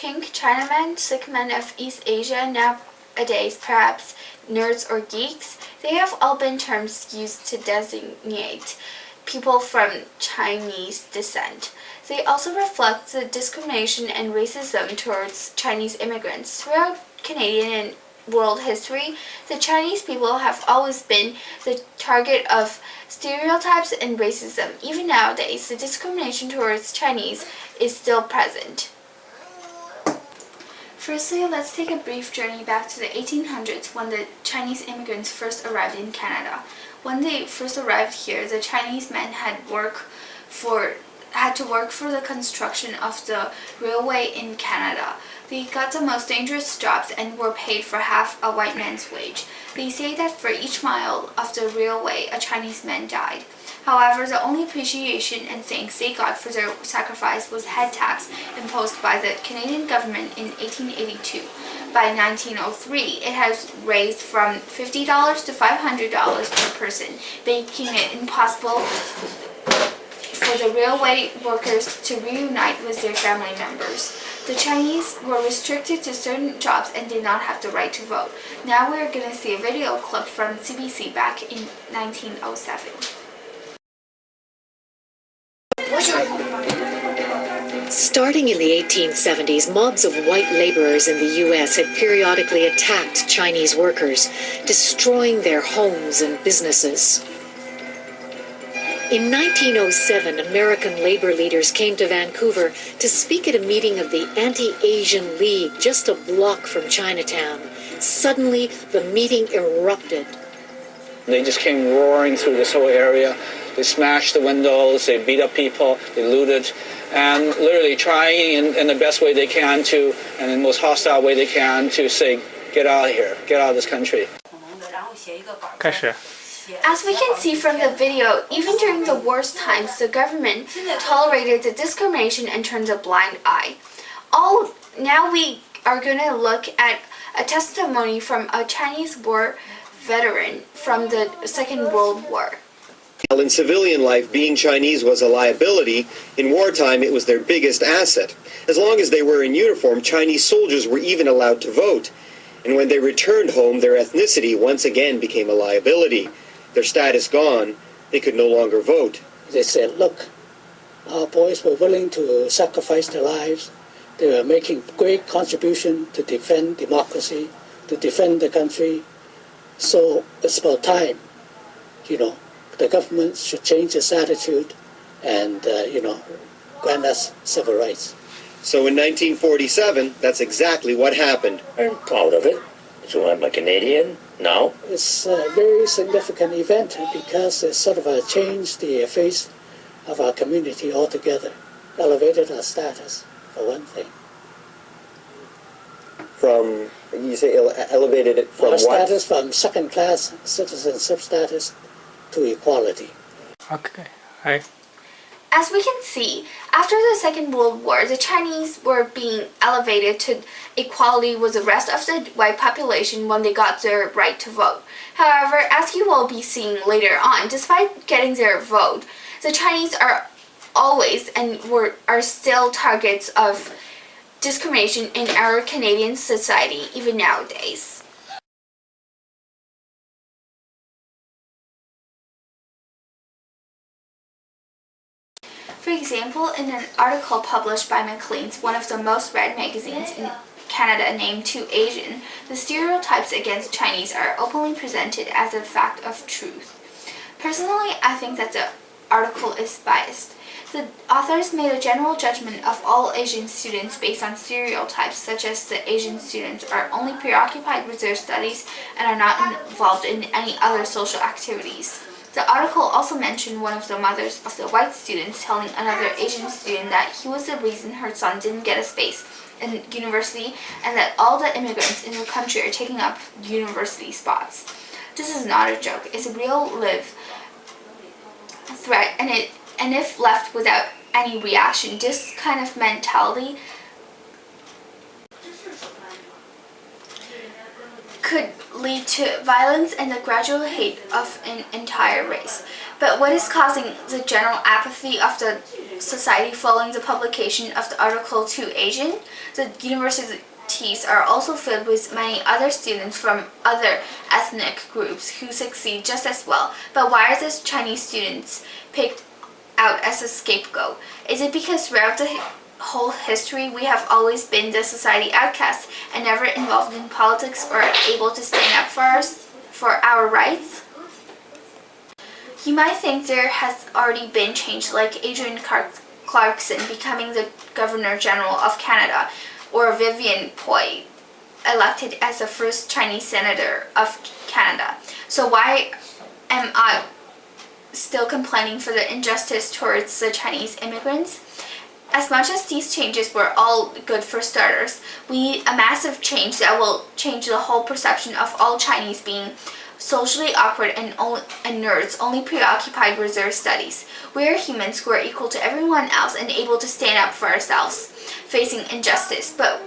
think Chinamen, Sikhmen of East Asia nowadays, perhaps nerds or geeks, they have all been terms used to designate people from Chinese descent. They also reflect the discrimination and racism towards Chinese immigrants. Throughout Canadian and world history, the Chinese people have always been the target of stereotypes and racism. Even nowadays, the discrimination towards Chinese is still present. Firstly, let's take a brief journey back to the 1800s when the Chinese immigrants first arrived in Canada. When they first arrived here, the Chinese men had to work for the construction of the railway in Canada. They got the most dangerous jobs and were paid for half a white man's wage. They say that for each mile of the railway, a Chinese man died. However, the only appreciation and thanks they got for their sacrifice was head tax imposed by the Canadian government in 1882. By 1903, it has raised from $50 to $500 per person, making it impossible for the railway workers to reunite with their family members. The Chinese were restricted to certain jobs and did not have the right to vote. Now we're going to see a video clip from CBC back in 1907. Starting in the 1870s, mobs of white laborers in the U.S. had periodically attacked Chinese workers, destroying their homes and businesses. In 1907, American labor leaders came to Vancouver to speak at a meeting of the Anti-Asian League just a block from Chinatown. Suddenly, the meeting erupted. They just came roaring through this whole area. They smashed the windows, they beat up people, they looted, and literally trying in the best way they can to, and in the most hostile way they can to say, get out of here, get out of this country. As we can see from the video, even during the worst times, the government tolerated the discrimination and turned a blind eye. Now we are going to look at a testimony from a Chinese war veteran from the Second World War. In civilian life, being Chinese was a liability. In wartime, it was their biggest asset. As long as they were in uniform, Chinese soldiers were even allowed to vote. And when they returned home, their ethnicity once again became a liability. Their status gone, they could no longer vote. They said, look, our boys were willing to sacrifice their lives. They were making great contribution to defend democracy, to defend the country. So it's about time, the government should change its attitude and, grant us civil rights. So in 1947, that's exactly what happened. I'm proud of it. So I'm a Canadian now. It's a very significant event because it sort of changed the face of our community altogether, elevated our status, for one thing. From, you say elevated it from our what? Status from second-class citizenship status to equality. Okay. As we can see, after the Second World War, the Chinese were being elevated to equality with the rest of the white population when they got their right to vote. However, as you will be seeing later on, despite getting their vote, the Chinese are always and are still targets of discrimination in our Canadian society, even nowadays. For example, in an article published by Maclean's, one of the most read magazines in Canada named Too Asian, the stereotypes against Chinese are openly presented as a fact of truth. Personally, I think that the article is biased. The authors made a general judgment of all Asian students based on stereotypes such as the Asian students are only preoccupied with their studies and are not involved in any other social activities. The article also mentioned one of the mothers of the white students telling another Asian student that he was the reason her son didn't get a space in university and that all the immigrants in the country are taking up university spots. This is not a joke. It's a real live threat, and if left without any reaction, this kind of mentality could lead to violence and the gradual hate of an entire race. But what is causing the general apathy of the society following the publication of the article to Asian? The universities are also filled with many other students from other ethnic groups who succeed just as well. But why are the Chinese students picked out as a scapegoat? Is it because throughout the whole history we have always been the society outcasts and never involved in politics or able to stand up for our rights? You might think there has already been change, like Adrian Clarkson becoming the Governor General of Canada, or Vivian Poy elected as the first Chinese Senator of Canada. So why am I still complaining for the injustice towards the Chinese immigrants? As much as these changes were all good for starters, we need a massive change that will change the whole perception of all Chinese being socially awkward and nerds, only preoccupied with their studies. We are humans who are equal to everyone else and able to stand up for ourselves, facing injustice. But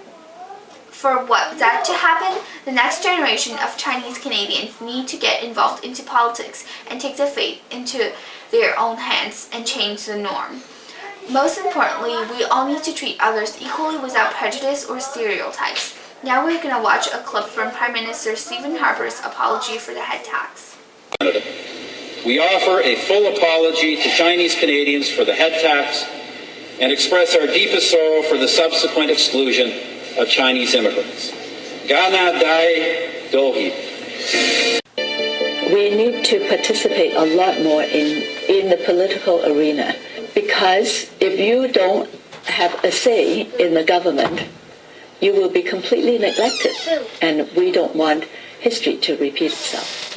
for that to happen, the next generation of Chinese Canadians need to get involved into politics and take the fate into their own hands and change the norm. Most importantly, we all need to treat others equally without prejudice or stereotypes. Now we're going to watch a clip from Prime Minister Stephen Harper's apology for the head tax. We offer a full apology to Chinese Canadians for the head tax and express our deepest sorrow for the subsequent exclusion of Chinese immigrants. Gana Dai Dohi. We need to participate a lot more in the political arena, because if you don't have a say in the government, you will be completely neglected, and we don't want history to repeat itself.